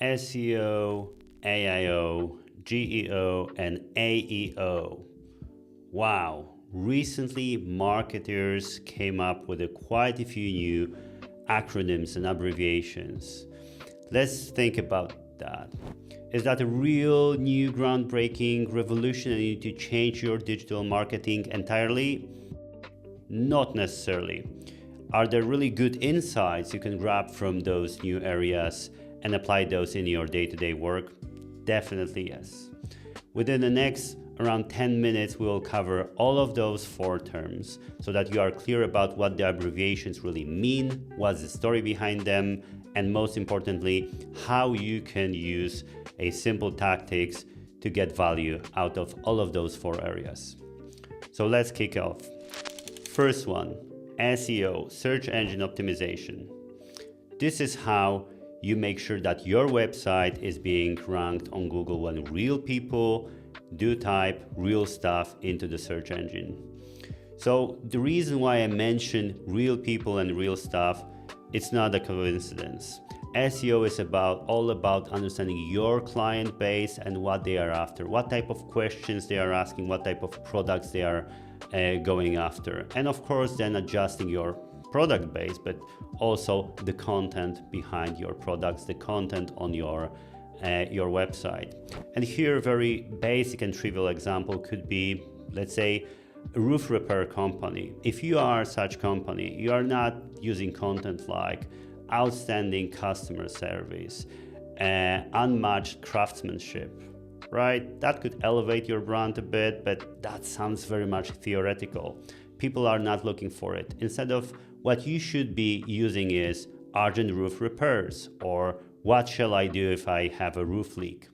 SEO, AIO, GEO and AEO. Wow, recently marketers came up with quite a few new acronyms and abbreviations. Let's think about that. Is that a real new groundbreaking revolution and you need to change your digital marketing entirely? Not necessarily. Are there really good insights you can grab from those new areas and apply those in your day-to-day work? Definitely yes. Within the next around 10 minutes, we will cover all of those 4 terms so that you are clear about what the abbreviations really mean, what's the story behind them, and most importantly, how you can use a simple tactics to get value out of all of those 4 areas. So let's kick off. First one, SEO, search engine optimization. This is how you make sure that your website is being ranked on Google when real people do type real stuff into the search engine. So the reason why I mention real people and real stuff, it's not a coincidence. SEO is all about understanding your client base and what they are after, what type of questions they are asking, what type of products they are going after. And of course, then adjusting your product base, but also the content behind your products, the content on your website. And here, a very basic and trivial example could be, let's say, a roof repair company. If you are such company, you are not using content like outstanding customer service, unmatched craftsmanship, right? That could elevate your brand a bit, but that sounds very much theoretical. People are not looking for it. Instead of what you should be using is urgent roof repairs or what shall I do if I have a roof leak?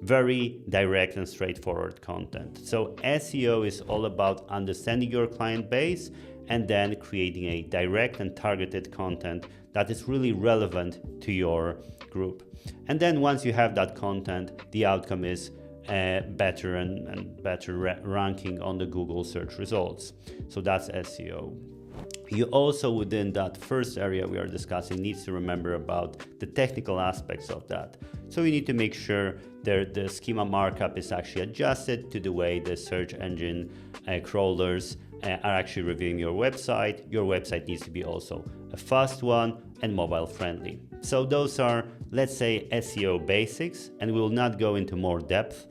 Very direct and straightforward content. So SEO is all about understanding your client base and then creating a direct and targeted content that is really relevant to your group. And then once you have that content, the outcome is better and better ranking on the Google search results. So that's SEO. You also, within that first area we are discussing, needs to remember about the technical aspects of that. So you need to make sure that the schema markup is actually adjusted to the way the search engine crawlers are actually reviewing your website. Your website needs to be also a fast one and mobile friendly. So those are, let's say, SEO basics, and we will not go into more depth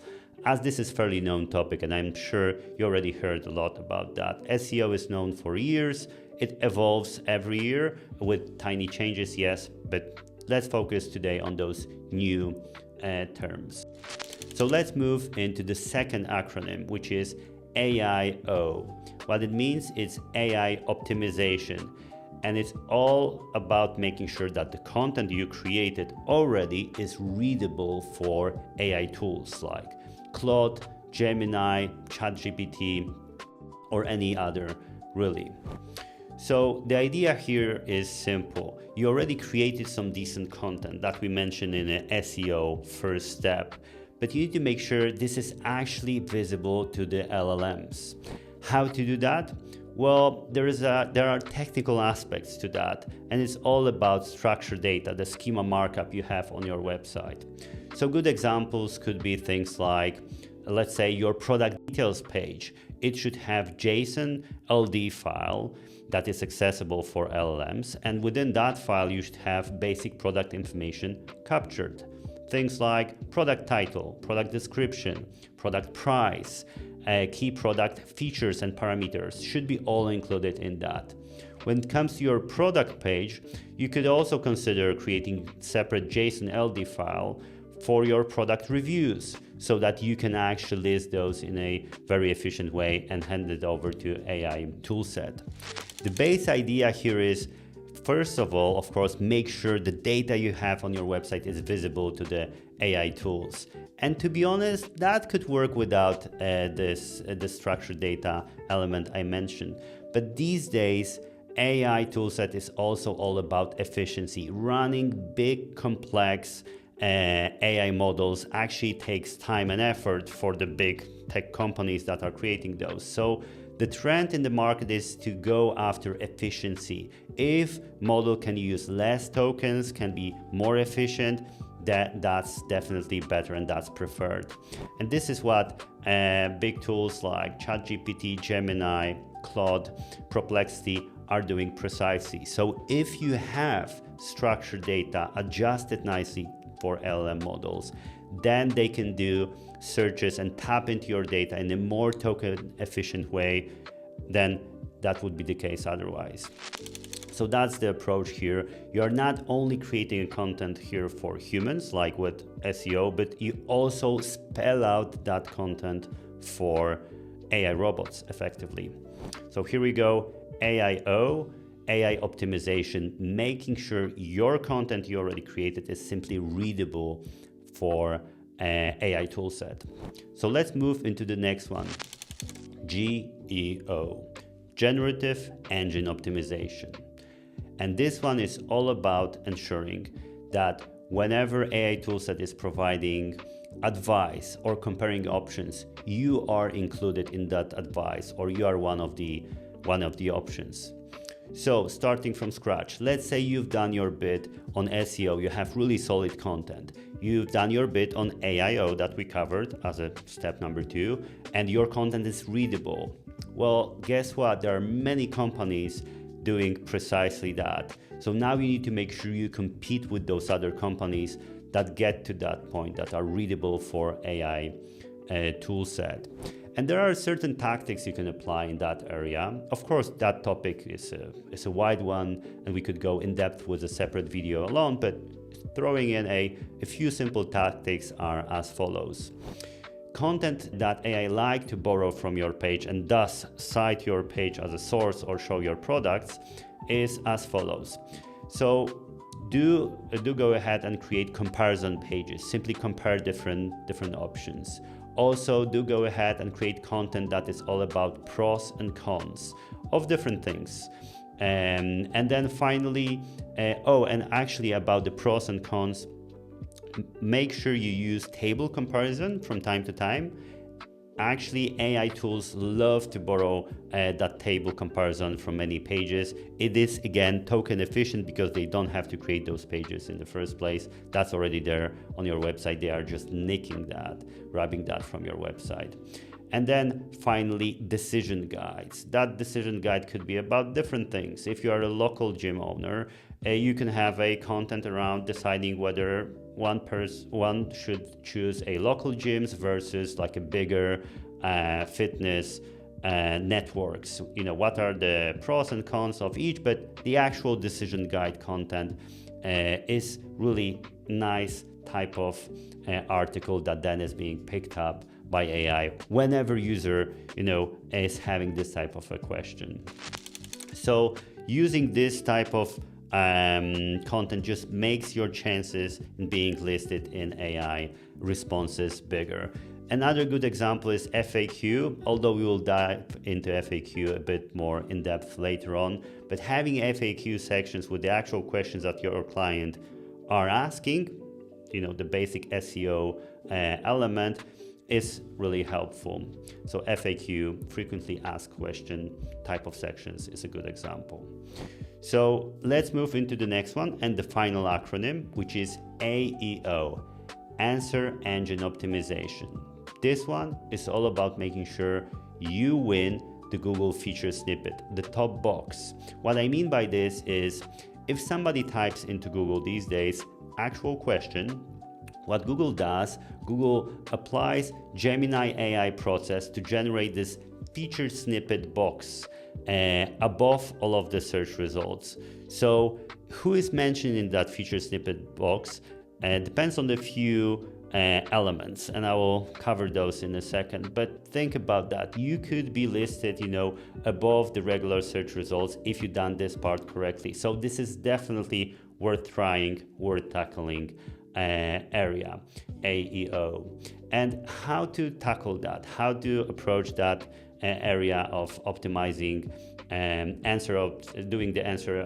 as this is a fairly known topic and I'm sure you already heard a lot about that. SEO is known for years. It evolves every year with tiny changes, yes, but let's focus today on those new terms. So let's move into the second acronym, which is AIO. What it means is AI optimization. And it's all about making sure that the content you created already is readable for AI tools like Claude, Gemini, ChatGPT, or any other, really. So the idea here is simple. You already created some decent content that we mentioned in an SEO first step, but you need to make sure this is actually visible to the LLMs. How to do that? Well, there are technical aspects to that, and it's all about structured data, the schema markup you have on your website. So good examples could be things like, let's say, your product details page. It should have JSON-LD file that is accessible for LLMs, and within that file you should have basic product information captured. Things like product title, product description, product price, key product features and parameters should be all included in that. When it comes to your product page, you could also consider creating separate JSON-LD file for your product reviews so that you can actually list those in a very efficient way and hand it over to AI toolset. The base idea here is, first of all, of course, make sure the data you have on your website is visible to the AI tools. And to be honest, that could work without the structured data element I mentioned. But these days, AI toolset is also all about efficiency. Running big, complex AI models actually takes time and effort for the big tech companies that are creating those. So the trend in the market is to go after efficiency. If model can use less tokens, can be more efficient, that's definitely better and that's preferred. And this is what big tools like ChatGPT, Gemini, Claude, Perplexity are doing precisely. So if you have structured data adjusted nicely for LLM models, then they can do searches and tap into your data in a more token efficient way than that would be the case otherwise. So that's the approach here. You're not only creating a content here for humans, like with SEO, but you also spell out that content for AI robots effectively. So here we go, AIO, AI optimization, making sure your content you already created is simply readable for AI toolset. So let's move into the next one, GEO, Generative Engine Optimization. And this one is all about ensuring that whenever AI toolset is providing advice or comparing options, you are included in that advice, or you are one of the options. So starting from scratch, let's say you've done your bit on SEO, you have really solid content. You've done your bit on AIO that we covered as a step number 2, and your content is readable. Well, guess what? There are many companies doing precisely that. So now you need to make sure you compete with those other companies that get to that point, that are readable for AI toolset. And there are certain tactics you can apply in that area. Of course, that topic is a wide one, and we could go in depth with a separate video alone, but throwing in a few simple tactics are as follows. Content that AI like to borrow from your page and thus cite your page as a source or show your products is as follows. So do go ahead and create comparison pages. Simply compare different options. Also, do go ahead and create content that is all about pros and cons of different things. And then finally, and actually about the pros and cons, make sure you use table comparison from time to time. Actually, AI tools love to borrow that table comparison from many pages. It is, again, token efficient because they don't have to create those pages in the first place. That's already there on your website. They are just nicking that, grabbing that from your website. And then finally, decision guides. That decision guide could be about different things. If you are a local gym owner, you can have a content around deciding whether one should choose a local gyms versus like a bigger fitness networks. You know, what are the pros and cons of each, but the actual decision guide content is really nice type of article that then is being picked up by AI whenever user, is having this type of a question. So using this type of content just makes your chances in being listed in AI responses bigger. Another good example is FAQ, although we will dive into FAQ a bit more in depth later on. But having FAQ sections with the actual questions that your client are asking, the basic SEO element, is really helpful. So FAQ, frequently asked question type of sections, is a good example. So let's move into the next one and the final acronym, which is AEO, Answer Engine Optimization. This one is all about making sure you win the Google feature snippet, the top box. What I mean by this is if somebody types into Google these days, actual question, what Google does, Google applies Gemini AI process to generate this featured snippet box above all of the search results. So who is mentioned in that featured snippet box depends on the few elements, and I will cover those in a second. But think about that. You could be listed, above the regular search results if you've done this part correctly. So this is definitely worth trying, worth tackling area, AEO. And how to tackle that, how to approach that area of optimizing doing the answer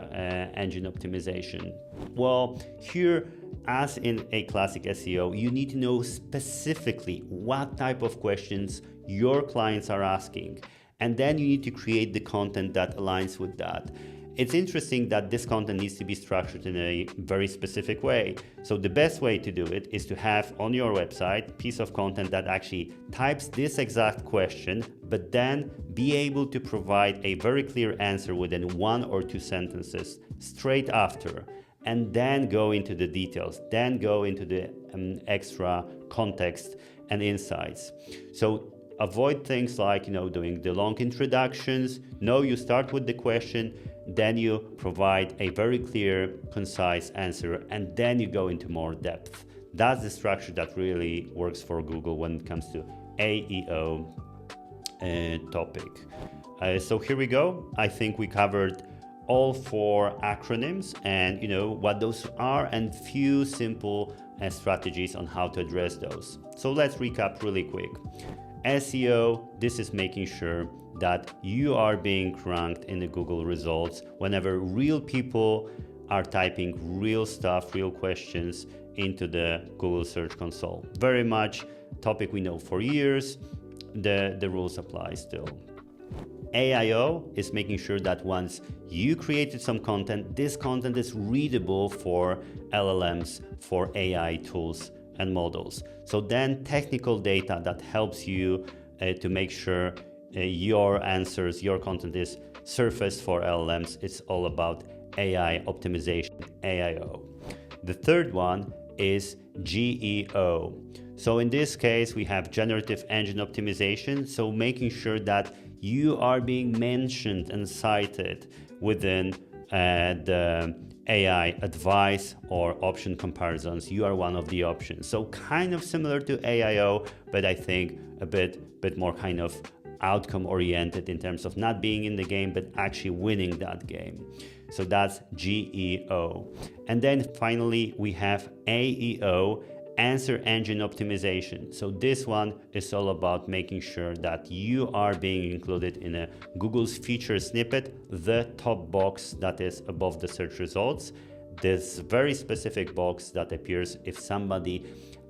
engine optimization. Well, here, as in a classic SEO, you need to know specifically what type of questions your clients are asking, and then you need to create the content that aligns with that. it's interesting that this content needs to be structured in a very specific way. So the best way to do it is to have on your website a piece of content that actually types this exact question, but then be able to provide a very clear answer within 1 or 2 sentences straight after, and then go into the details, then go into the extra context and insights. So avoid things like, doing the long introductions. No, you start with the question, then you provide a very clear, concise answer, and then you go into more depth. That's the structure that really works for Google when it comes to AEO topic. So here we go. I think we covered all 4 acronyms and what those are, and few simple strategies on how to address those. So let's recap really quick. SEO, this is making sure that you are being ranked in the Google results whenever real people are typing real stuff, real questions into the Google Search Console. Very much topic we know for years. The rules apply still. AIO is making sure that once you created some content, this content is readable for LLMs, for AI tools and models. So then technical data that helps you to make sure your answers, your content is surfaced for LLMs. It's all about AI optimization, AIO. The third one is GEO. So in this case, we have Generative Engine Optimization. So making sure that you are being mentioned and cited within the AI advice or option comparisons. You are one of the options. So kind of similar to AIO, but I think a bit more kind of outcome oriented in terms of not being in the game, but actually winning that game. So that's GEO. And then finally, we have AEO, Answer Engine Optimization. So this one is all about making sure that you are being included in a Google's feature snippet, the top box that is above the search results. This very specific box that appears if somebody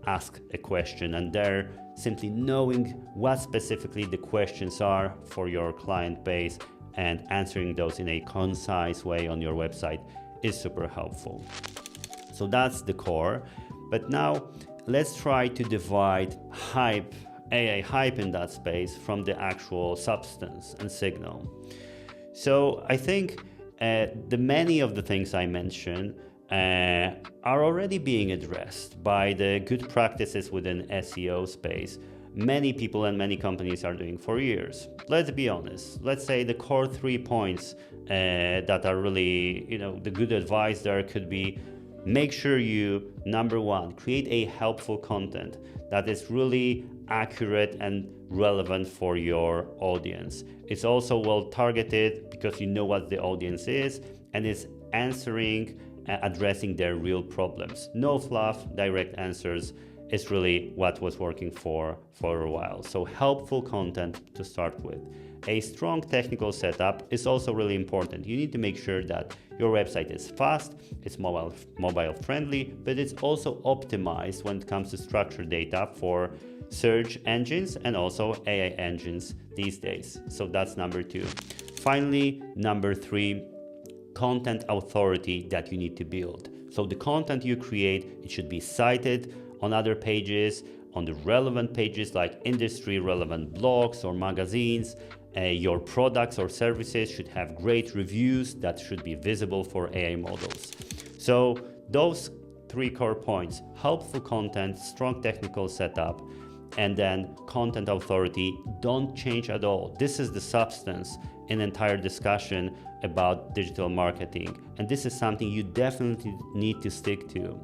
asks a question, and there simply knowing what specifically the questions are for your client base and answering those in a concise way on your website is super helpful. So that's the core. But now let's try to divide hype, AI hype in that space from the actual substance and signal. So I think many of the things I mentioned are already being addressed by the good practices within SEO space. Many people and many companies are doing for years. Let's be honest. Let's say the core 3 points that are really, the good advice there could be: make sure you, number 1, create a helpful content that is really accurate and relevant for your audience. It's also well targeted because you know what the audience is, and it's answering, addressing their real problems. No fluff, direct answers is really what was working for a while. So helpful content to start with. A strong technical setup is also really important. You need to make sure that your website is fast, it's mobile friendly, but it's also optimized when it comes to structured data for search engines and also AI engines these days. So that's number 2. Finally, number 3, content authority that you need to build. So the content you create, it should be cited on other pages, on the relevant pages like industry relevant blogs or magazines. Your products or services should have great reviews that should be visible for AI models. So those 3 core points: helpful content, strong technical setup, and then content authority, don't change at all. This is the substance in entire discussion about digital marketing, and this is something you definitely need to stick to.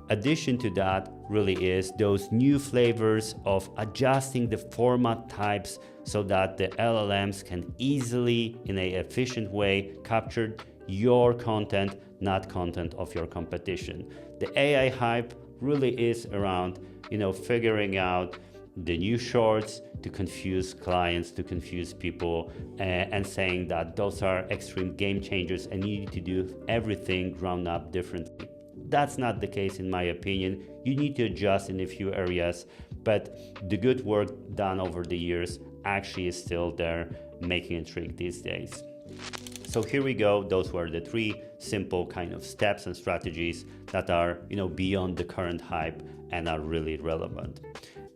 Addition to that really is those new flavors of adjusting the format types so that the LLMs can easily, in an efficient way, capture your content, not content of your competition. The AI hype really is around, figuring out the new shorts to confuse clients, to confuse people, and saying that those are extreme game changers and you need to do everything ground up differently. That's not the case in my opinion. You need to adjust in a few areas, but the good work done over the years actually is still there, making a trick these days. So here we go. Those were the 3 simple kind of steps and strategies that are, beyond the current hype and are really relevant.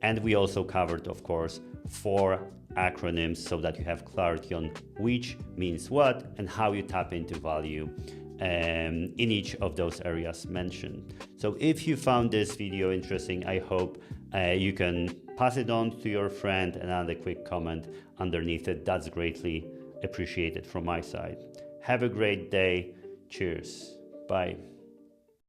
And we also covered, of course, 4 acronyms so that you have clarity on which means what and how you tap into value in each of those areas mentioned. So if you found this video interesting, I hope you can pass it on to your friend and add a quick comment underneath it. That's greatly appreciated from my side. Have a great day. Cheers. Bye.